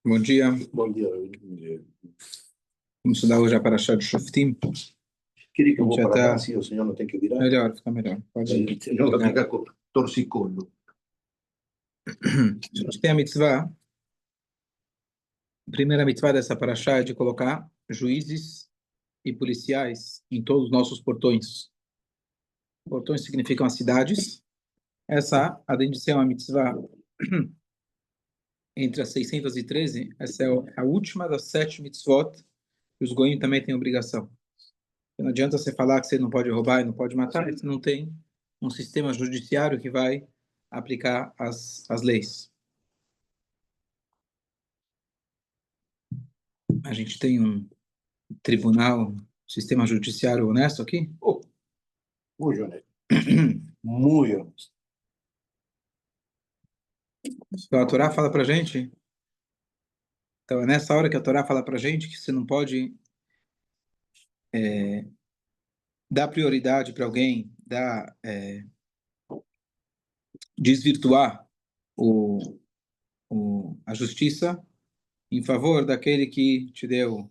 Bom dia. Bom dia. Vamos estudar hoje a Parashá de Shoftim. Queria que eu vou Já para tá- lá, assim, o senhor não tem que virar. Melhor, fica melhor. Pode ir. Senão vai ficar com torcicolo. A gente tem a mitzvah. A primeira mitzvah dessa Parashá é de colocar juízes e policiais em todos os nossos portões. Portões significam as cidades. Essa, além de ser uma mitzvah entre as 613, essa é a última das 7 mitzvot que os goim também têm obrigação. Não adianta você falar que você não pode roubar e não pode matar, você não tem um sistema judiciário que vai aplicar as leis. A gente tem um tribunal, sistema judiciário honesto aqui? Oh, muito honesto. Muito honesto. Então, a Torá fala para gente, então é nessa hora que a Torá fala para gente que você não pode dar prioridade para alguém, desvirtuar o, a justiça em favor daquele que te deu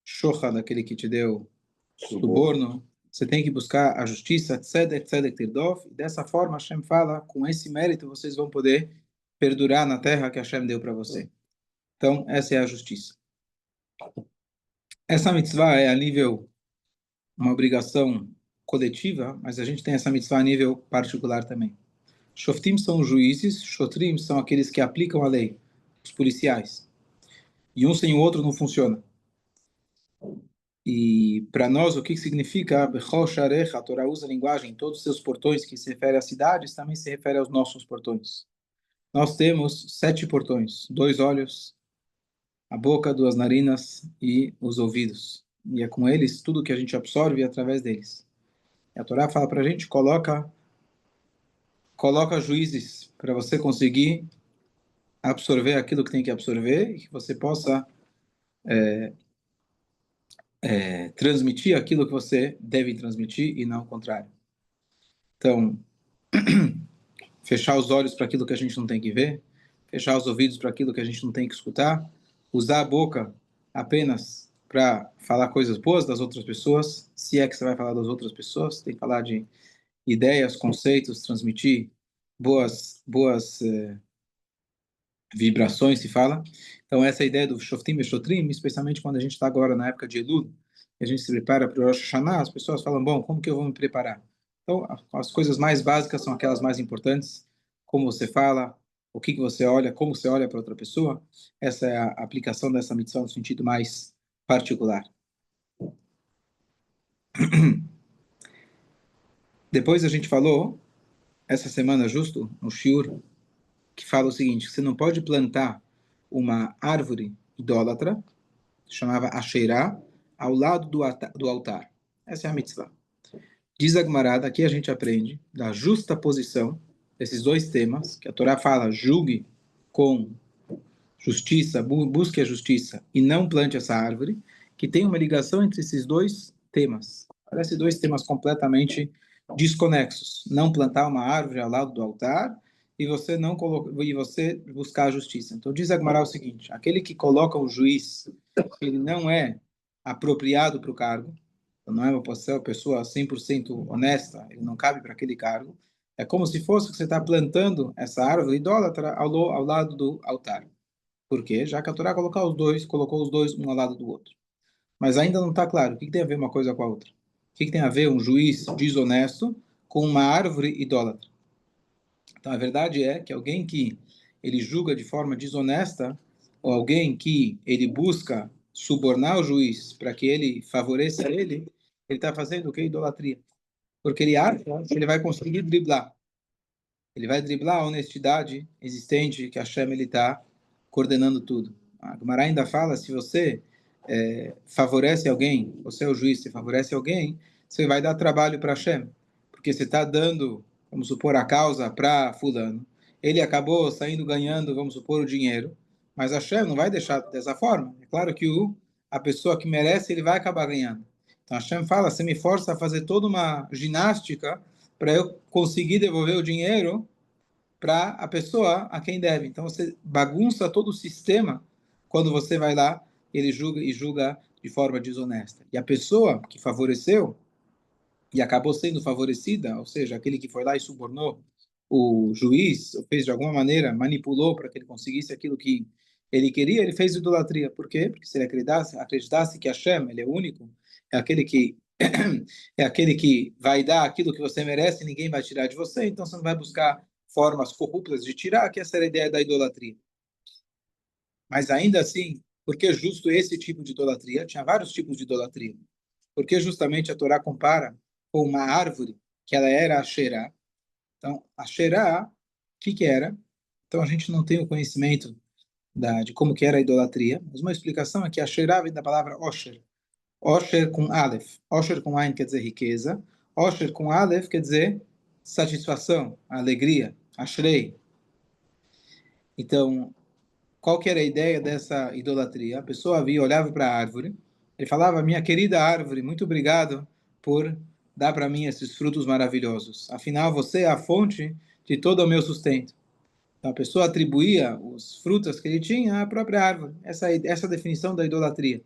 shoha, daquele que te deu suborno. Você tem que buscar a justiça, tzedek, tzedek tirdof. Dessa forma, Hashem fala, com esse mérito vocês vão poder perdurar na terra que Hashem deu para você. Então, essa é a justiça. Essa mitzvah é a nível, uma obrigação coletiva, mas a gente tem essa mitzvah a nível particular também. Shoftim são os juízes, shotrim são aqueles que aplicam a lei, os policiais. E um sem o outro não funciona. E para nós, o que significa? Bechol Sharech, a Torá usa a linguagem em todos os seus portões, que se refere às cidades, também se refere aos nossos portões. Nós temos 7 portões, 2 olhos, a boca, 2 narinas e os ouvidos. E é com eles tudo que a gente absorve através deles. E a Torá fala para a gente, coloca juízes para você conseguir absorver aquilo que tem que absorver e que você possa transmitir aquilo que você deve transmitir e não o contrário. Então, fechar os olhos para aquilo que a gente não tem que ver, fechar os ouvidos para aquilo que a gente não tem que escutar, usar a boca apenas para falar coisas boas das outras pessoas, se é que você vai falar das outras pessoas, tem que falar de ideias, conceitos, transmitir boas vibrações, se fala. Então, essa é a ideia do Shoftim e Shotrim, especialmente quando a gente está agora na época de Elul, a gente se prepara para o Rosh Hashanah, as pessoas falam, bom, como que eu vou me preparar? Então, as coisas mais básicas são aquelas mais importantes, como você fala, o que você olha, como você olha para outra pessoa. Essa é a aplicação dessa mitzvah no sentido mais particular. Depois a gente falou, essa semana justo, no Shiur, que fala o seguinte, você não pode plantar uma árvore idólatra, chamava Asherá, ao lado do altar. Essa é a mitzvah. Diz a Gemara, aqui a gente aprende da justa posição desses dois temas, que a Torá fala, julgue com justiça, busque a justiça e não plante essa árvore, que tem uma ligação entre esses dois temas. Parece dois temas completamente desconexos. Não plantar uma árvore ao lado do altar e você não e você buscar a justiça. Então diz a Gemara o seguinte, aquele que coloca o juiz, ele não é apropriado para o cargo, não é uma pessoa 100% honesta, ele não cabe para aquele cargo. É como se fosse que você está plantando essa árvore idólatra ao lado do altar. Por quê? Já que a Torá colocou os dois um ao lado do outro. Mas ainda não está claro o que tem a ver uma coisa com a outra. O que tem a ver um juiz desonesto com uma árvore idólatra? Então a verdade é que alguém que ele julga de forma desonesta, ou alguém que ele busca subornar o juiz para que ele favoreça ele está fazendo o que? Idolatria. Porque ele acha que ele vai conseguir driblar. Ele vai driblar a honestidade existente que a Hashem está coordenando tudo. A Gemara ainda fala, se você favorece alguém, você é o juiz, você favorece alguém, você vai dar trabalho para Hashem. Porque você está dando, vamos supor, a causa para fulano. Ele acabou saindo ganhando, vamos supor, o dinheiro. Mas Hashem não vai deixar dessa forma. É claro que a pessoa que merece, ele vai acabar ganhando. Então Hashem fala, você me força a fazer toda uma ginástica para eu conseguir devolver o dinheiro para a pessoa a quem deve. Então você bagunça todo o sistema quando você vai lá, ele julga de forma desonesta. E a pessoa que favoreceu e acabou sendo favorecida, ou seja, aquele que foi lá e subornou o juiz, ou fez de alguma maneira, manipulou para que ele conseguisse aquilo que ele queria, ele fez idolatria. Por quê? Porque se ele acreditasse que Hashem, ele é único, é aquele que é aquele que vai dar aquilo que você merece, e ninguém vai tirar de você, então você não vai buscar formas corruptas de tirar, que essa era a ideia da idolatria. Mas ainda assim, por que justo esse tipo de idolatria? Tinha vários tipos de idolatria. Porque justamente a Torá compara com uma árvore que ela era a Xerá. Então, a Xerá, o que era? Então, a gente não tem o conhecimento de como que era a idolatria, mas uma explicação é que a Xerá vem da palavra Osher. Osher com Aleph. Osher com Ain quer dizer riqueza. Osher com Aleph quer dizer satisfação, alegria, Ashrei. Então, qual que era a ideia dessa idolatria? A pessoa via, olhava para a árvore, ele falava: minha querida árvore, muito obrigado por dar para mim esses frutos maravilhosos. Afinal, você é a fonte de todo o meu sustento. Então, a pessoa atribuía os frutos que ele tinha à própria árvore. Essa é a definição da idolatria.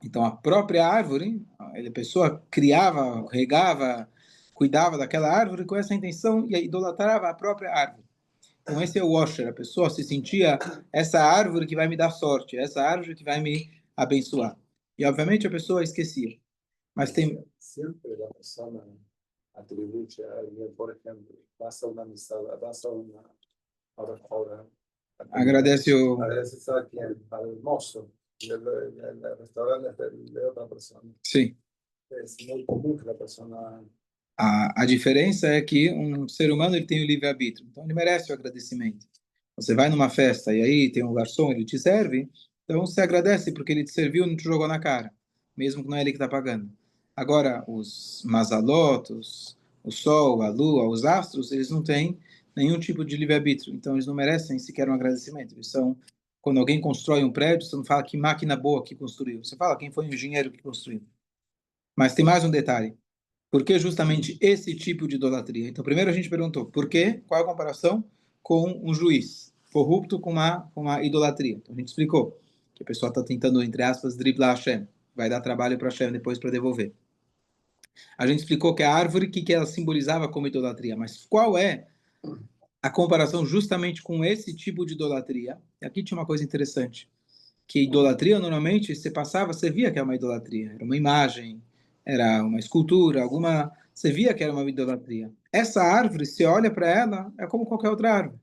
Então, a própria árvore, a pessoa criava, regava, cuidava daquela árvore com essa intenção e idolatrava a própria árvore. Então, esse é o washer. A pessoa se sentia essa árvore que vai me dar sorte, essa árvore que vai me abençoar. E, obviamente, a pessoa esquecia. Mas tem... Sempre la persona attribuisce a alguien, por ejemplo, vas a una amistad, vas a una ahora, Agradece o... agradece a quien, al mozo, el restaurante de otra persona. Sim. Es muy común que la persona... A diferença é que um ser humano ele tem o livre-arbítrio. Então, ele merece o agradecimento. Você vai numa festa e aí tem um garçom, ele te serve, então você agradece porque ele te serviu e não te jogou na cara, mesmo que não é ele que está pagando. Agora, os mazalotos, o sol, a lua, os astros, eles não têm nenhum tipo de livre-arbítrio, então eles não merecem sequer um agradecimento. Eles são, quando alguém constrói um prédio, você não fala que máquina boa que construiu, você fala quem foi o engenheiro que construiu. Mas tem mais um detalhe. Por que justamente esse tipo de idolatria? Então, primeiro a gente perguntou, por quê? Qual é a comparação com um juiz corrupto com uma idolatria? Então, a gente explicou que a pessoa está tentando, entre aspas, driblar Hashem. Vai dar trabalho para Hashem depois para devolver. A gente explicou que a árvore, que ela simbolizava como idolatria. Mas qual é a comparação justamente com esse tipo de idolatria? E aqui tinha uma coisa interessante, que idolatria, normalmente, você passava, você via que era uma idolatria. Era uma imagem, era uma escultura, alguma... Você via que era uma idolatria. Essa árvore, você olha para ela, é como qualquer outra árvore.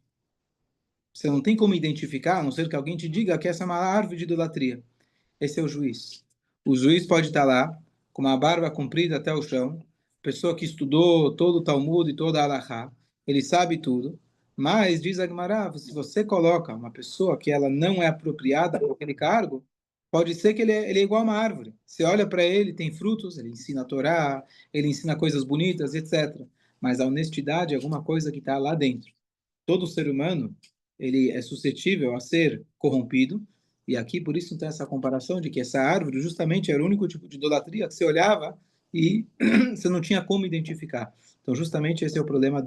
Você não tem como identificar, a não ser que alguém te diga que essa é uma árvore de idolatria. Esse é o juiz. O juiz pode estar lá, com uma barba comprida até o chão, pessoa que estudou todo o Talmud e toda a Halachá, ele sabe tudo, mas, diz a Gemara, se você coloca uma pessoa que ela não é apropriada para aquele cargo, pode ser que ele é igual a uma árvore. Você olha para ele, tem frutos, ele ensina a Torá, ele ensina coisas bonitas, etc. Mas a honestidade é alguma coisa que está lá dentro. Todo ser humano, ele é suscetível a ser corrompido, e aqui por isso tem essa comparação de que essa árvore justamente era o único tipo de idolatria que você olhava e você não tinha como identificar. Então justamente esse é o problema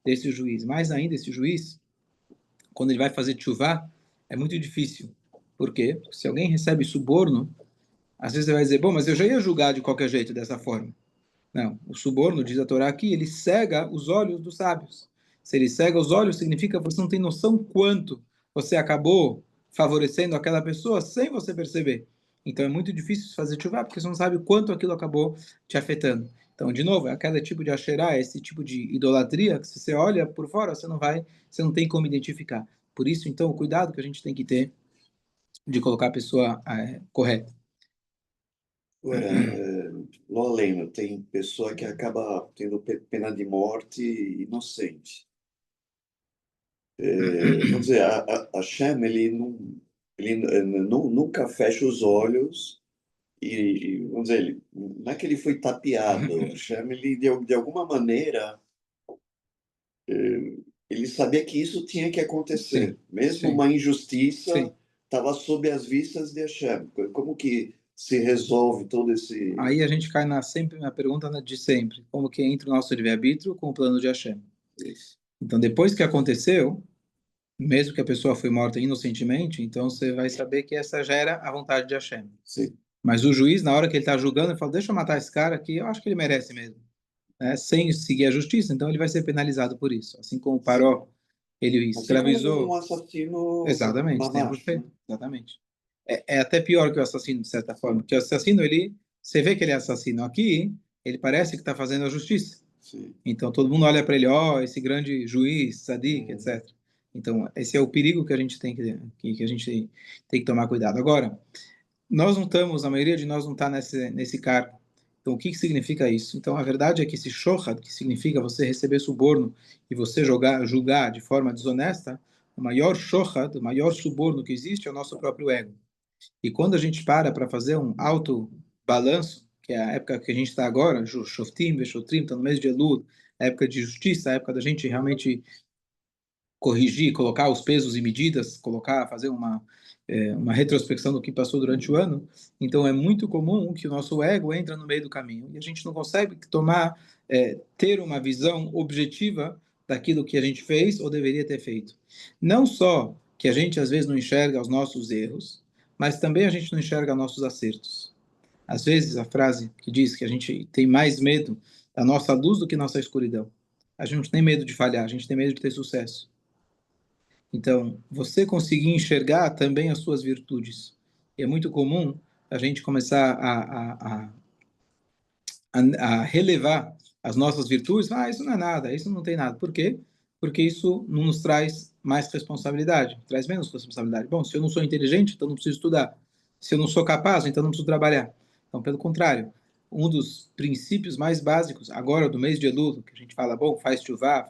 desse juiz. Mais ainda, esse juiz, quando ele vai fazer tchuvá, é muito difícil. Por quê? Porque se alguém recebe suborno, às vezes você vai dizer, bom, mas eu já ia julgar de qualquer jeito dessa forma. Não, o suborno, diz a Torá aqui, ele cega os olhos dos sábios. Se ele cega os olhos, significa que você não tem noção quanto você acabou favorecendo aquela pessoa sem você perceber. Então é muito difícil fazer chuva porque você não sabe o quanto aquilo acabou te afetando. Então, de novo, é aquele tipo de asherá, esse tipo de idolatria que se você olha por fora, você não tem como identificar. Por isso, então, o cuidado que a gente tem que ter de colocar a pessoa correta. Agora, lá além, tem pessoa que acaba tendo pena de morte inocente. Vamos dizer, a Shem, nunca fecha os olhos vamos dizer, não é que ele foi tapeado. A Shem, ele, de alguma maneira, ele sabia que isso tinha que acontecer. Sim, Mesmo sim. uma injustiça Sim. estava sob as vistas de Hashem. Como que se resolve todo esse... Aí a gente cai sempre na pergunta de sempre, como que entra o nosso livre-arbítrio com o plano de Hashem. Isso. Então, depois que aconteceu, mesmo que a pessoa foi morta inocentemente, então você vai saber que essa já era a vontade de Hashem. Sim. Mas o juiz, na hora que ele está julgando, ele fala, deixa eu matar esse cara aqui, eu acho que ele merece mesmo. Né? Sem seguir a justiça, então ele vai ser penalizado por isso. Assim como o Paró, ele Assim como um escravizou. assassino Exatamente, tempo mamacho, né? feito. Exatamente. É até pior que o assassino, de certa forma, porque o assassino, você vê que ele é assassino aqui, ele parece que está fazendo a justiça. Sim. Então todo mundo olha para ele, ó, esse grande juiz, tzadik, etc. Então esse é o perigo que a gente tem que a gente tem que tomar cuidado. Agora, nós não estamos, a maioria de nós não está nesse cargo. Então o que significa isso? Então a verdade é que esse shochad, que significa você receber suborno e você julgar de forma desonesta, o maior shochad, o maior suborno que existe é o nosso próprio ego. E quando a gente para fazer um alto balanço, que é a época que a gente está agora, Shoftim, Veshotrim, está no mês de Elul, a época de justiça, a época da gente realmente corrigir, colocar os pesos e medidas, fazer uma retrospecção do que passou durante o ano. Então é muito comum que o nosso ego entra no meio do caminho e a gente não consegue ter uma visão objetiva daquilo que a gente fez ou deveria ter feito. Não só que a gente às vezes não enxerga os nossos erros, mas também a gente não enxerga nossos acertos. Às vezes a frase que diz que a gente tem mais medo da nossa luz do que nossa escuridão. A gente não tem medo de falhar, a gente tem medo de ter sucesso. Então, você conseguir enxergar também as suas virtudes. É muito comum a gente começar a relevar as nossas virtudes. Ah, isso não é nada, isso não tem nada. Por quê? Porque isso não nos traz mais responsabilidade, traz menos responsabilidade. Bom, se eu não sou inteligente, então não preciso estudar. Se eu não sou capaz, então não preciso trabalhar. Então, pelo contrário, um dos princípios mais básicos, agora do mês de Elul, que a gente fala, bom, faz chuvá,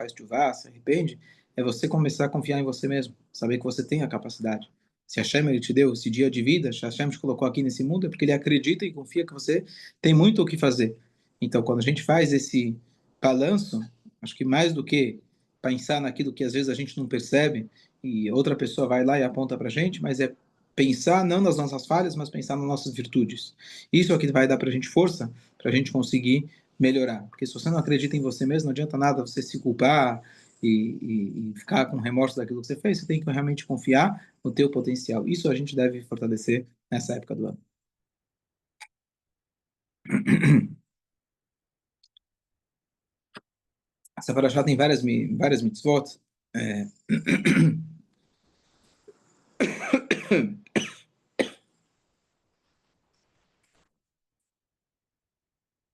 se arrepende, é você começar a confiar em você mesmo, saber que você tem a capacidade. Se Hashem ele te deu esse dia de vida, se Hashem te colocou aqui nesse mundo, é porque ele acredita e confia que você tem muito o que fazer. Então, quando a gente faz esse balanço, acho que mais do que pensar naquilo que às vezes a gente não percebe e outra pessoa vai lá e aponta para a gente, mas é pensar não nas nossas falhas, mas pensar nas nossas virtudes. Isso é o que vai dar para a gente força, para a gente conseguir melhorar. Porque se você não acredita em você mesmo, não adianta nada você se culpar e ficar com remorso daquilo que você fez. Você tem que realmente confiar no teu potencial. Isso a gente deve fortalecer nessa época do ano. Essa paraxá tem várias mitzvot. É...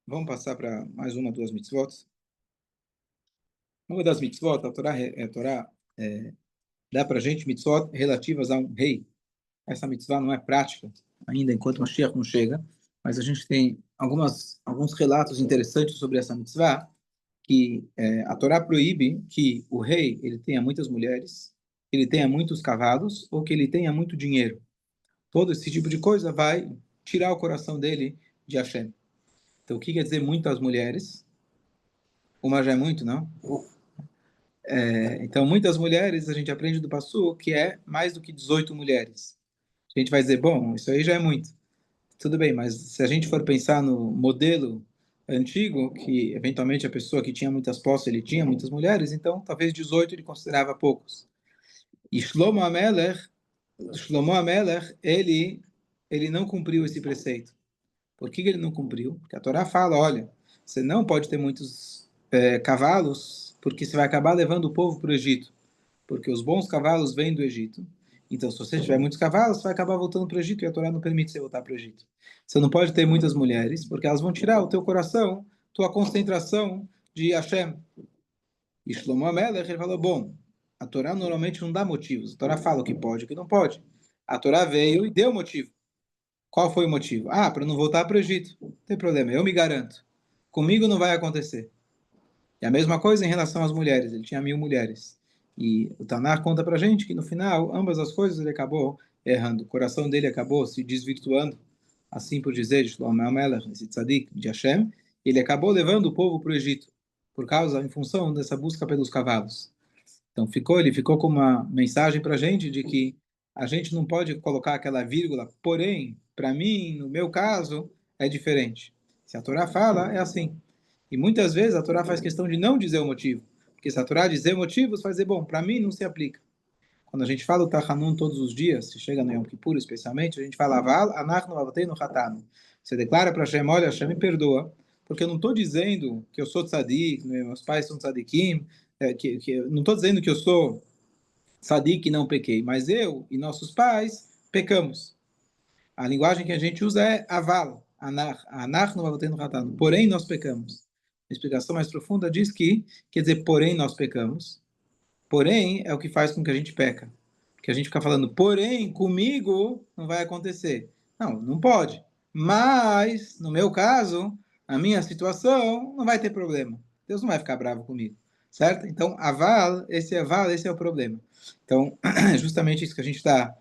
Vamos passar para mais uma, duas mitzvot. Uma das mitzvot, a Torá dá para a gente mitzvot relativas a um rei. Essa mitzvah não é prática, ainda enquanto o Mashiach não chega, mas a gente tem alguns relatos interessantes sobre essa mitzvah, que a Torá proíbe que o rei ele tenha muitas mulheres, que ele tenha muitos cavalos ou que ele tenha muito dinheiro. Todo esse tipo de coisa vai tirar o coração dele de Hashem. Então, o que quer dizer muitas mulheres? Uma já é muito, não? Então, muitas mulheres, a gente aprende do Passu que é mais do que 18 mulheres. A gente vai dizer, bom, isso aí já é muito. Tudo bem, mas se a gente for pensar no modelo antigo, que eventualmente a pessoa que tinha muitas posses, ele tinha muitas mulheres, então talvez 18 ele considerava poucos. E Shlomo Amelech, ele não cumpriu esse preceito. Por que ele não cumpriu? Porque a Torá fala, olha, você não pode ter muitos cavalos, porque você vai acabar levando o povo para o Egito. Porque os bons cavalos vêm do Egito. Então, se você tiver muitos cavalos, você vai acabar voltando para o Egito, e a Torá não permite você voltar para o Egito. Você não pode ter muitas mulheres, porque elas vão tirar o teu coração, tua concentração de Hashem. E Shlomo Amelech, ele falou, bom, a Torá normalmente não dá motivos. A Torá fala o que pode e o que não pode. A Torá veio e deu motivo. Qual foi o motivo? Ah, para não voltar para o Egito. Não tem problema, eu me garanto. Comigo não vai acontecer. E a mesma coisa em relação às mulheres. Ele tinha 1000 mulheres. E o Tanar conta para gente que no final, ambas as coisas ele acabou errando. O coração dele acabou se desvirtuando, assim por dizer, de Shlomo HaMelech, esse tzadik de Hashem. Ele acabou levando o povo para o Egito, em função dessa busca pelos cavalos. Então ele ficou com uma mensagem para a gente de que a gente não pode colocar aquela vírgula, porém, para mim, no meu caso, é diferente. Se a Torá fala, é assim. E muitas vezes a Torá faz questão de não dizer o motivo. Porque se a Torá dizer motivos, vai dizer, bom, para mim não se aplica. quando a gente fala o Tachanun todos os dias, se chega no Yom Kippur especialmente, a gente fala Aval, Anachnu Avotenu Hatanu. Você declara para Hashem, olha, Hashem me perdoa, porque eu não estou dizendo que eu sou tzadik, meus pais são tzadikim, não estou dizendo que eu sou tzadik e não pequei, mas eu e nossos pais pecamos. A linguagem que a gente usa é aval, anachnu avotenu hatanu. Porém, nós pecamos. A explicação mais profunda diz que, quer dizer, porém, nós pecamos. Porém, é o que faz com que a gente peca. Porque a gente fica falando, porém, comigo não vai acontecer. Não, não pode. Mas, no meu caso, a minha situação, não vai ter problema. Deus não vai ficar bravo comigo. Certo? Então, aval, esse é o problema. Então, é justamente isso que a gente está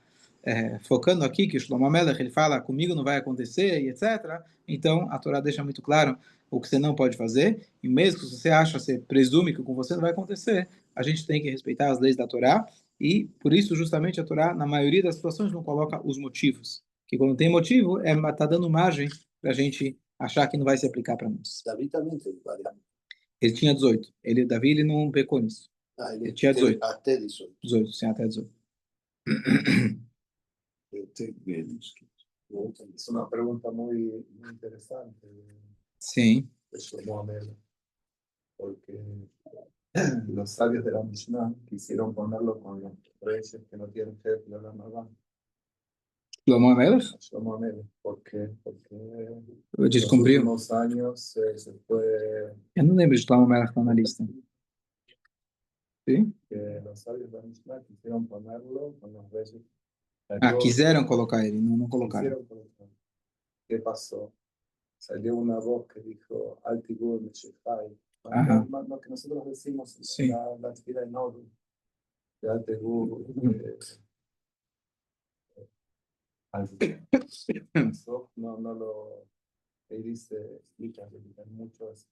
focando aqui, que o Shlomo Melech, ele fala, comigo não vai acontecer, e etc. Então, a Torá deixa muito claro o que você não pode fazer, e mesmo que você acha, você presume que com você não vai acontecer, a gente tem que respeitar as leis da Torá, e por isso, justamente, a Torá, na maioria das situações, não coloca os motivos. Que quando tem motivo, está dando margem para a gente achar que não vai se aplicar para nós. Davi também tem variável. Ele tinha 18. Davi, ele não pecou nisso. Ele tinha 18. Até 18. 18, sim, até 18. Eu tenho menos. Es una pregunta muy interesante Sim. de Shlomo Amel, porque los sabios de la Mishnah quisieron ponerlo con los reyes que no tienen jefe de la Navá. Shlomo Melech? Shlomo Amel, ¿por qué? Porque Descumpriu. en los últimos años se fue Eu não lembro de Shlomo Melech na lista. Sim? que los sabios de la Mishnah quisieron ponerlo con los reyes. Quiseram colocar ele, não colocaram. Quisieron colocar. ¿Qué pasó? Salió una voz que dijo Altigur Meshechai. Ajá. Lo que nosotros decimos Sí. la tira de Noru, de Altigur. No lo. Él dice, explica que hay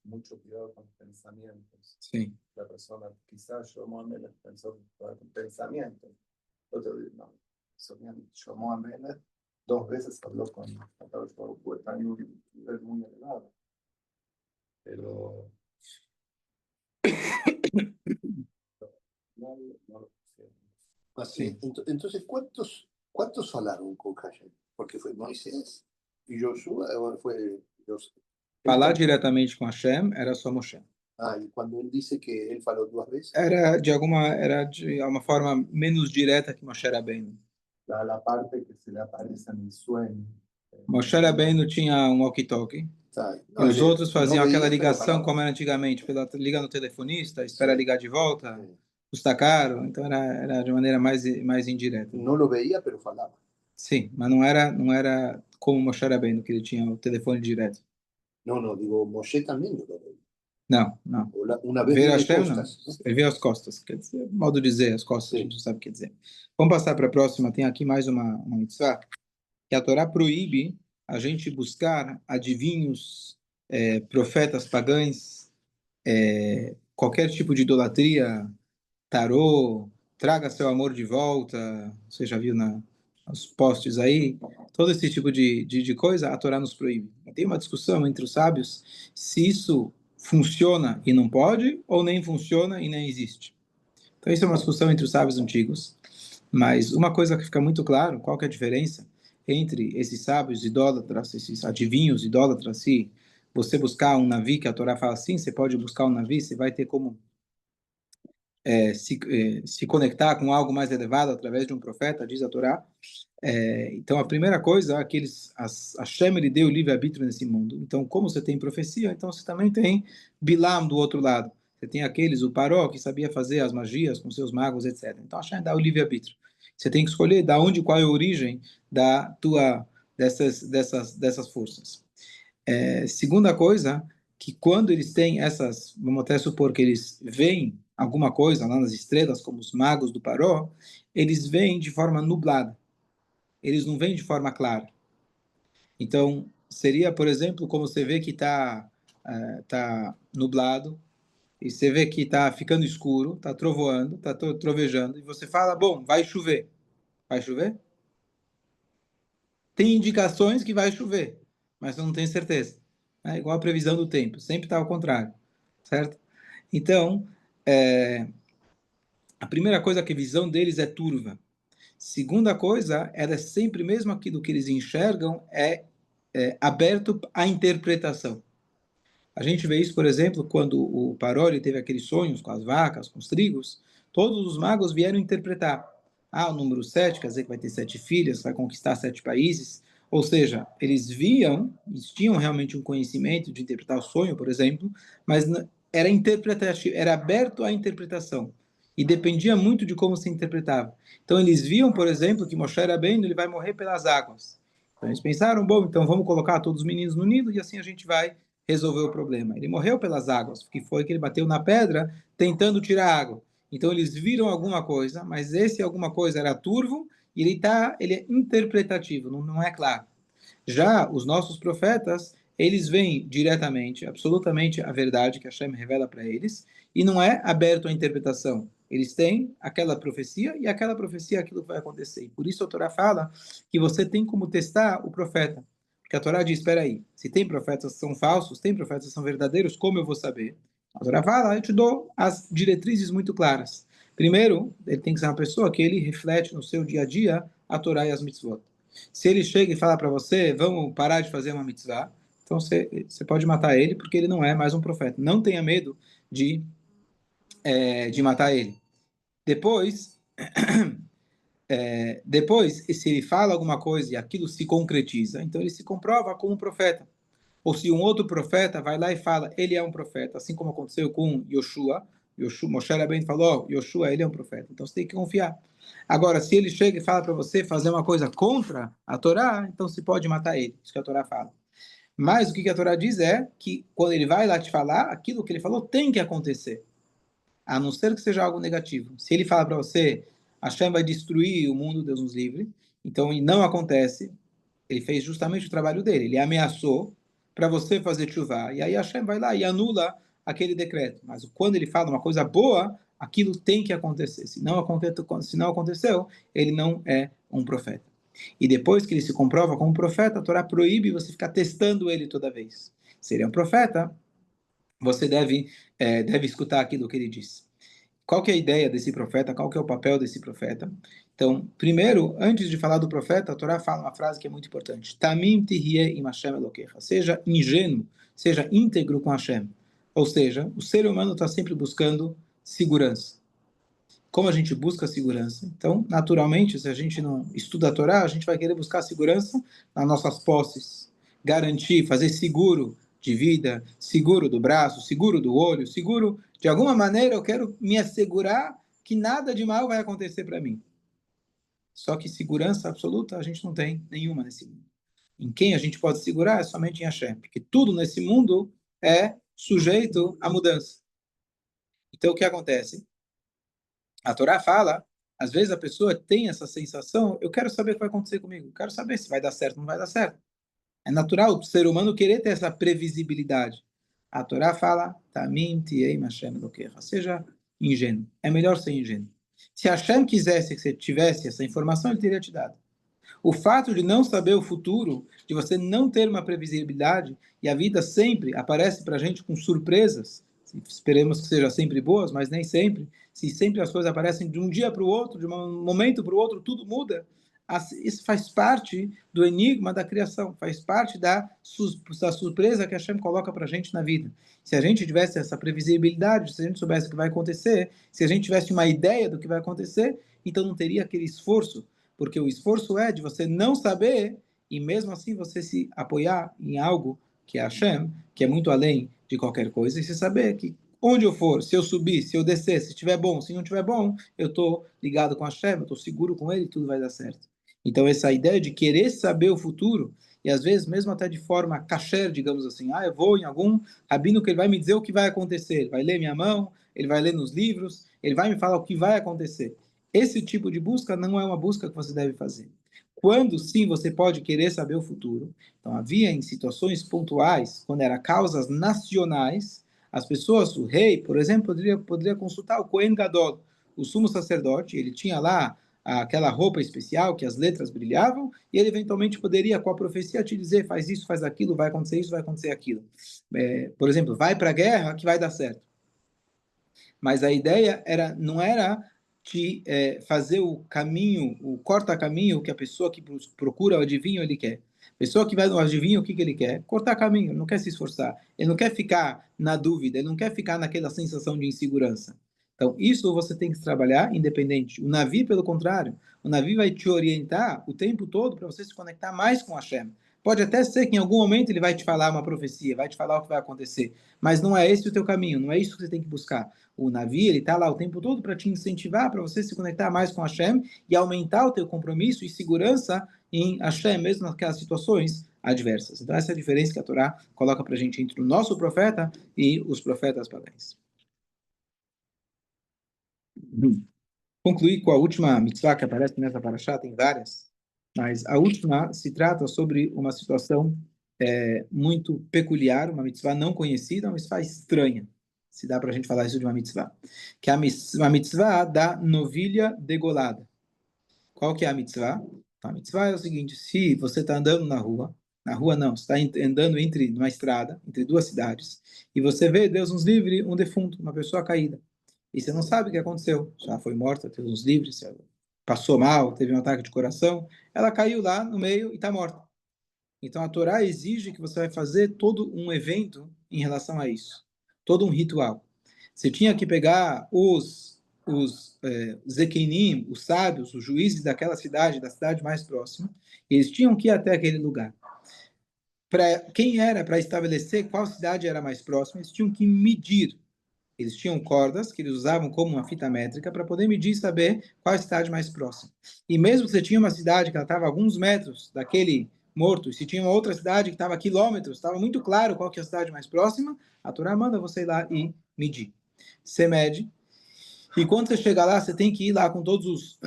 mucho cuidado con los pensamientos. Sim. La persona, quizás Shlomo Amelech pensó con pensamientos. Otro dice, no, Shlomo Amelech 2 veces habló con Akadosh Baruj Hu, está en un nivel muy elevado. Pero no lo pusieron. Así, entonces, ¿cuántos hablaron con Hashem? Porque fue Moisés y Josué, ahora fue Josué. Falar diretamente com Hashem era só Moshe. Y cuando él dice que él faló 2 veces. Era de uma forma menos direta que Moshe Rabbeinu. La parte que se le aparece en el sueño. Moshe Rabbeinu tinha um walkie-talkie. E os outros faziam aquela ligação como era antigamente, liga no telefonista, espera ligar de volta, custa caro, então era de maneira mais indireta. Não lo veía, pero falava. Sim, mas não era como Moshe Rabbeinu, que ele tinha o telefone direto. Não, digo, Moshe também não lo veía. Não. Uma vez ver de Hashem, costas. não. Ele vê as costas, quer dizer, modo de dizer, as costas, a gente não sabe o que quer dizer. Vamos passar para a próxima, tem aqui mais uma mitzvah, que a Torá proíbe a gente buscar adivinhos, profetas pagãs, qualquer tipo de idolatria, tarô, traga seu amor de volta, você já viu nos posts aí, todo esse tipo de coisa, a Torá nos proíbe. Tem uma discussão entre os sábios se isso funciona e não pode, ou nem funciona e nem existe. Então isso é uma discussão entre os sábios antigos, mas uma coisa que fica muito claro, qual que é a diferença entre esses sábios idólatras, esses adivinhos idólatras, se você buscar um navi, que a Torá fala assim, você pode buscar um navi, você vai ter como se conectar com algo mais elevado através de um profeta, diz a Torá. Então, a primeira coisa é que Hashem ele deu livre-arbítrio nesse mundo. Então, como você tem profecia, então você também tem Bilam do outro lado. Você tem o Paró, que sabia fazer as magias com seus magos, etc. Então, Hashem dá o livre-arbítrio. Você tem que escolher qual é a origem dessas forças. Segunda coisa, que quando eles têm vamos até supor que eles veem alguma coisa lá nas estrelas, como os magos do Paró, eles veem de forma nublada. Eles não veem de forma clara. Então, seria, por exemplo, como você vê que tá nublado, e você vê que está ficando escuro, está trovoando, está trovejando, e você fala, bom, vai chover. Vai chover? Tem indicações que vai chover, mas eu não tenho certeza. É igual a previsão do tempo, sempre está ao contrário, certo? Então, A primeira coisa que a visão deles é turva. Segunda coisa, ela é sempre mesmo aquilo que eles enxergam é aberto à interpretação. A gente vê isso, por exemplo, quando o Paroli teve aqueles sonhos com as vacas, com os trigos, todos os magos vieram interpretar. O número 7 quer dizer que vai ter 7 filhas, vai conquistar 7 países. Ou seja, eles viam, eles tinham realmente um conhecimento de interpretar o sonho, por exemplo, mas era interpretativo, era aberto à interpretação. E dependia muito de como se interpretava. Então eles viam, por exemplo, que Moshe Rabbeinu ele vai morrer pelas águas. Então eles pensaram, bom, então vamos colocar todos os meninos no Nilo e assim a gente vai resolver o problema. Ele morreu pelas águas, que foi que ele bateu na pedra tentando tirar água. Então eles viram alguma coisa, mas esse alguma coisa era turvo e ele é interpretativo, não é claro. Já os nossos profetas, eles veem diretamente, absolutamente a verdade que Hashem revela para eles e não é aberto à interpretação. Eles têm aquela profecia e aquela profecia é aquilo que vai acontecer. E por isso a Torá fala que você tem como testar o profeta. Porque a Torá diz, espera aí, se tem profetas que são falsos, tem profetas que são verdadeiros, como eu vou saber? A Torá fala, eu te dou as diretrizes muito claras. Primeiro, ele tem que ser uma pessoa que ele reflete no seu dia a dia a Torá e as mitzvot. Se ele chega e fala para você, vamos parar de fazer uma mitzvah, então você pode matar ele, porque ele não é mais um profeta. Não tenha medo de matar ele. Depois, se ele fala alguma coisa e aquilo se concretiza, então ele se comprova como um profeta. Ou se um outro profeta vai lá e fala, ele é um profeta, assim como aconteceu com Yoshua, Moshe Rabbeinu falou, Yoshua, ele é um profeta. Então você tem que confiar. Agora, se ele chega e fala para você fazer uma coisa contra a Torá, então se pode matar ele. Isso que a Torá fala. Mas o que a Torá diz é que quando ele vai lá te falar, aquilo que ele falou tem que acontecer. A não ser que seja algo negativo. Se ele fala para você, Hashem vai destruir o mundo, Deus nos livre, então e não acontece, ele fez justamente o trabalho dele. Ele ameaçou para você fazer chuva. E aí Hashem vai lá e anula aquele decreto. Mas quando ele fala uma coisa boa, aquilo tem que acontecer. Se não aconteceu, ele não é um profeta. E depois que ele se comprova como profeta, a Torá proíbe você ficar testando ele toda vez. Se ele é um profeta, você deve escutar aquilo que ele diz. Qual que é a ideia desse profeta? Qual que é o papel desse profeta? Então, primeiro, antes de falar do profeta, a Torá fala uma frase que é muito importante. Tamim tihyeh im Hashem Elokecha. Seja ingênuo, seja íntegro com Hashem. Ou seja, o ser humano está sempre buscando segurança. Como a gente busca segurança? Então, naturalmente, se a gente não estuda a Torá, a gente vai querer buscar segurança nas nossas posses. Garantir, fazer seguro de vida, seguro do braço, seguro do olho, seguro... De alguma maneira, eu quero me assegurar que nada de mal vai acontecer para mim. Só que segurança absoluta a gente não tem nenhuma nesse mundo. Em quem a gente pode segurar é somente em Hashem, porque tudo nesse mundo é sujeito à mudança. Então, o que acontece? A Torá fala, às vezes a pessoa tem essa sensação, eu quero saber o que vai acontecer comigo, eu quero saber se vai dar certo ou não vai dar certo. É natural o ser humano querer ter essa previsibilidade. A Torá fala, Tamim tiei Hashem Elokecha. Seja ingênuo. É melhor ser ingênuo. Se Hashem quisesse que você tivesse essa informação, ele teria te dado. O fato de não saber o futuro, de você não ter uma previsibilidade, e a vida sempre aparece para a gente com surpresas, esperemos que sejam sempre boas, mas nem sempre, se sempre as coisas aparecem de um dia para o outro, de um momento para o outro, tudo muda, isso faz parte do enigma da criação, faz parte da surpresa que a Hashem coloca para a gente na vida. Se a gente tivesse essa previsibilidade, se a gente soubesse o que vai acontecer, se a gente tivesse uma ideia do que vai acontecer, então não teria aquele esforço, porque o esforço é de você não saber e mesmo assim você se apoiar em algo que é Hashem, que é muito além de qualquer coisa, e você saber que onde eu for, se eu subir, se eu descer, se estiver bom, se não estiver bom, eu estou ligado com Hashem, eu estou seguro com ele, tudo vai dar certo. Então essa ideia de querer saber o futuro, e às vezes mesmo até de forma kasher, digamos assim, eu vou em algum rabino que ele vai me dizer o que vai acontecer, ele vai ler minha mão, ele vai ler nos livros, ele vai me falar o que vai acontecer. Esse tipo de busca não é uma busca que você deve fazer. Quando sim você pode querer saber o futuro, então havia em situações pontuais, quando eram causas nacionais, as pessoas, o rei, por exemplo, poderia consultar o Kohen Gadol, o sumo sacerdote, ele tinha lá aquela roupa especial que as letras brilhavam, e ele eventualmente poderia, com a profecia, te dizer, faz isso, faz aquilo, vai acontecer isso, vai acontecer aquilo. Por exemplo, vai para a guerra que vai dar certo. Mas a ideia não era te fazer o caminho, o corta-caminho que a pessoa que procura o adivinho ele quer. A pessoa que vai no adivinho, o que ele quer? Cortar caminho, ele não quer se esforçar, ele não quer ficar na dúvida, ele não quer ficar naquela sensação de insegurança. Então, isso você tem que trabalhar independente. O Navi, pelo contrário, o Navi vai te orientar o tempo todo para você se conectar mais com Hashem. Pode até ser que em algum momento ele vai te falar uma profecia, vai te falar o que vai acontecer, mas não é esse o teu caminho, não é isso que você tem que buscar. O Navi, ele está lá o tempo todo para te incentivar, para você se conectar mais com Hashem e aumentar o teu compromisso e segurança em Hashem, mesmo naquelas situações adversas. Então essa é a diferença que a Torá coloca para a gente entre o nosso profeta e os profetas pagãos. Concluir com a última mitzvah que aparece nessa paraxá, tem várias, mas a última se trata sobre uma situação muito peculiar, uma mitzvah não conhecida, uma mitzvah estranha, se dá para a gente falar isso de uma mitzvah, que é a mitzvah da novilha degolada. Qual que é a mitzvah? A mitzvah é o seguinte: se você está andando na rua não, você está andando numa estrada, entre duas cidades, e você vê, Deus nos livre, um defunto, uma pessoa caída, e você não sabe o que aconteceu, já foi morta, Deus nos livre, passou mal, teve um ataque de coração, ela caiu lá no meio e está morta. Então a Torá exige que você vai fazer todo um evento em relação a isso, todo um ritual. Você tinha que pegar os Zequinim, os sábios, os juízes daquela cidade, da cidade mais próxima, eles tinham que ir até aquele lugar. Quem era para estabelecer qual cidade era mais próxima, eles tinham que medir. Eles tinham cordas que eles usavam como uma fita métrica para poder medir e saber qual a cidade mais próxima. E mesmo que você tinha uma cidade que estava a alguns metros daquele morto, e se tinha uma outra cidade que estava a quilômetros, estava muito claro qual que é a cidade mais próxima, a Torá manda você ir lá e medir. Você mede, e quando você chegar lá, você tem que ir lá com todos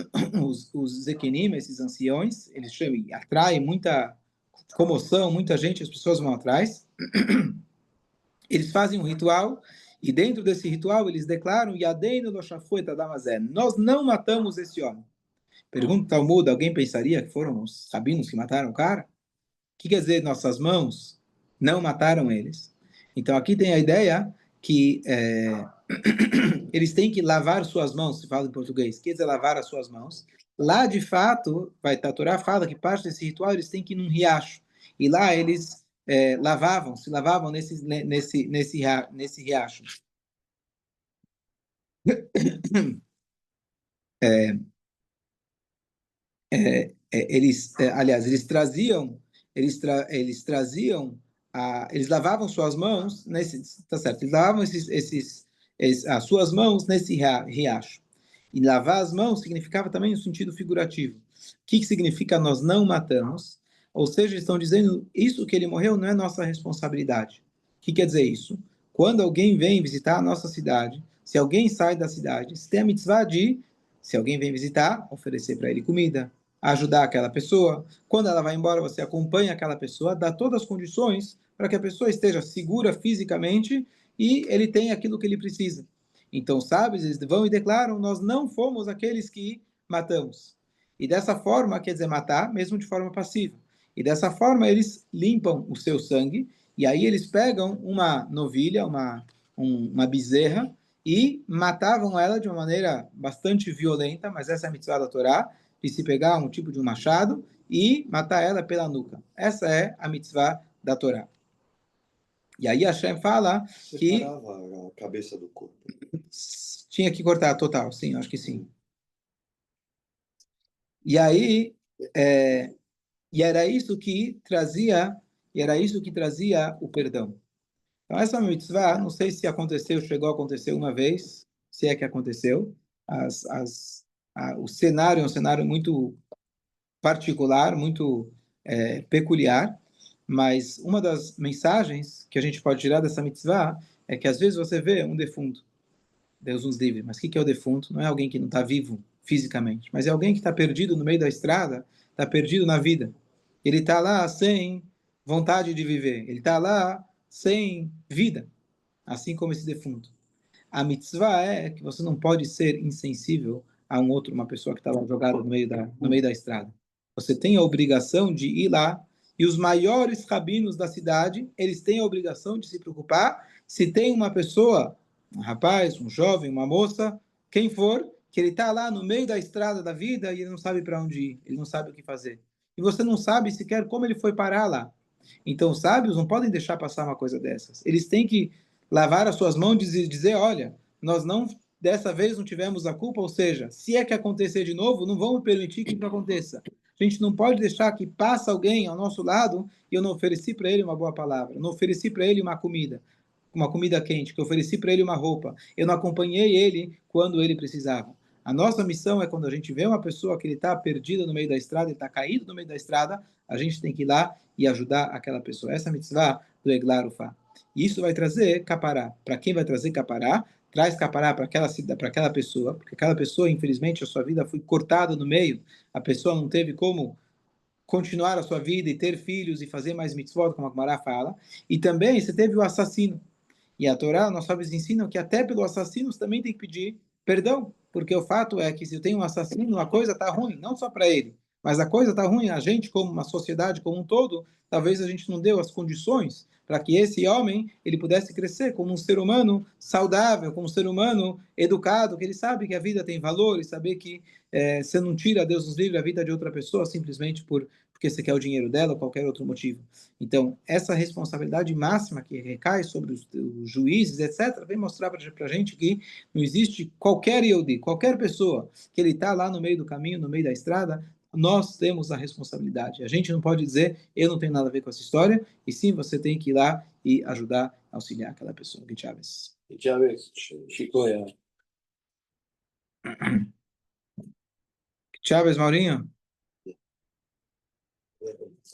os Zequinim, esses anciões, eles atraem muita comoção, muita gente, as pessoas vão atrás. Eles fazem um ritual, e dentro desse ritual eles declaram: Yadeinu lo shafuet adam hazeh, nós não matamos esse homem. Pergunta o Talmud: alguém pensaria que foram os rabinos que mataram o cara? O que quer dizer nossas mãos não mataram eles? Então aqui tem a ideia que eles têm que lavar suas mãos, se fala em português, quer dizer lavar as suas mãos. Lá, de fato, a Torá fala que parte desse ritual eles têm que ir num riacho. E lá eles se lavavam nesse riacho. Aliás, eles traziam, eles lavavam suas mãos tá certo? Eles lavavam as suas mãos nesse riacho. E lavar as mãos significava também um sentido figurativo. O que significa nós não matamos? Ou seja, eles estão dizendo, isso que ele morreu não é nossa responsabilidade. O que quer dizer isso? Quando alguém vem visitar a nossa cidade, se alguém sai da cidade, você tem a mitzvah de, se alguém vem visitar, oferecer para ele comida, ajudar aquela pessoa. Quando ela vai embora, você acompanha aquela pessoa, dá todas as condições para que a pessoa esteja segura fisicamente e ele tenha aquilo que ele precisa. Então, sábios, eles vão e declaram: nós não fomos aqueles que matamos. E dessa forma, quer dizer, matar, mesmo de forma passiva. E dessa forma, eles limpam o seu sangue, e aí eles pegam uma novilha, uma bezerra, e matavam ela de uma maneira bastante violenta, mas essa é a mitzvah da Torá, de se pegar um tipo de um machado e matar ela pela nuca. Essa é a mitzvah da Torá. E aí Hashem fala que separava a cabeça do corpo. Tinha que cortar total, sim, acho que sim. E aí, e era isso que trazia o perdão. Então essa mitzvah, não sei se chegou a acontecer uma vez, se é que aconteceu. O cenário é um cenário muito particular, muito peculiar, mas uma das mensagens que a gente pode tirar dessa mitzvah é que às vezes você vê um defunto, Deus nos livre, mas o que é o defunto? Não é alguém que não está vivo fisicamente, mas é alguém que está perdido no meio da estrada, está perdido na vida. Ele está lá sem vontade de viver, ele está lá sem vida, assim como esse defunto. A mitzvah é que você não pode ser insensível a uma pessoa que estava jogada no meio da estrada. Você tem a obrigação de ir lá, e os maiores rabinos da cidade, eles têm a obrigação de se preocupar se tem uma pessoa, um rapaz, um jovem, uma moça, quem for, que ele está lá no meio da estrada da vida e ele não sabe para onde ir, ele não sabe o que fazer. E você não sabe sequer como ele foi parar lá. Então, os sábios não podem deixar passar uma coisa dessas. Eles têm que lavar as suas mãos e dizer, olha, nós não, dessa vez não tivemos a culpa, ou seja, se é que acontecer de novo, não vamos permitir que isso aconteça. A gente não pode deixar que passe alguém ao nosso lado e eu não ofereci para ele uma boa palavra, não ofereci para ele uma comida quente, que eu ofereci para ele uma roupa, eu não acompanhei ele quando ele precisava. A nossa missão é quando a gente vê uma pessoa que ele está perdida no meio da estrada, ele está caído no meio da estrada, a gente tem que ir lá e ajudar aquela pessoa. Essa é a mitzvah do Eglar Ufá. E isso vai trazer capará. Para quem vai trazer capará? Traz capará para aquela pessoa, porque aquela pessoa, infelizmente, a sua vida foi cortada no meio, a pessoa não teve como continuar a sua vida e ter filhos e fazer mais mitzvot, como a Gemara fala. E também você teve o assassino. E a Torá, nós sábios ensinam que até pelo assassino você também tem que pedir perdão, porque o fato é que se eu tenho um assassino, a coisa está ruim, não só para ele, mas a coisa está ruim, a gente como uma sociedade como um todo, talvez a gente não deu as condições para que esse homem ele pudesse crescer como um ser humano saudável, como um ser humano educado, que ele sabe que a vida tem valor e saber que você não tira, Deus nos livre, a vida de outra pessoa simplesmente porque você quer o dinheiro dela ou qualquer outro motivo. Então, essa responsabilidade máxima que recai sobre os juízes, etc., vem mostrar para a gente que não existe qualquer Yehudi, qualquer pessoa que ele está lá no meio do caminho, no meio da estrada, nós temos a responsabilidade. A gente não pode dizer, eu não tenho nada a ver com essa história, e sim, você tem que ir lá e ajudar, auxiliar aquela pessoa. Que Chaves. Chaves, Chico, Chaves, Maurinho.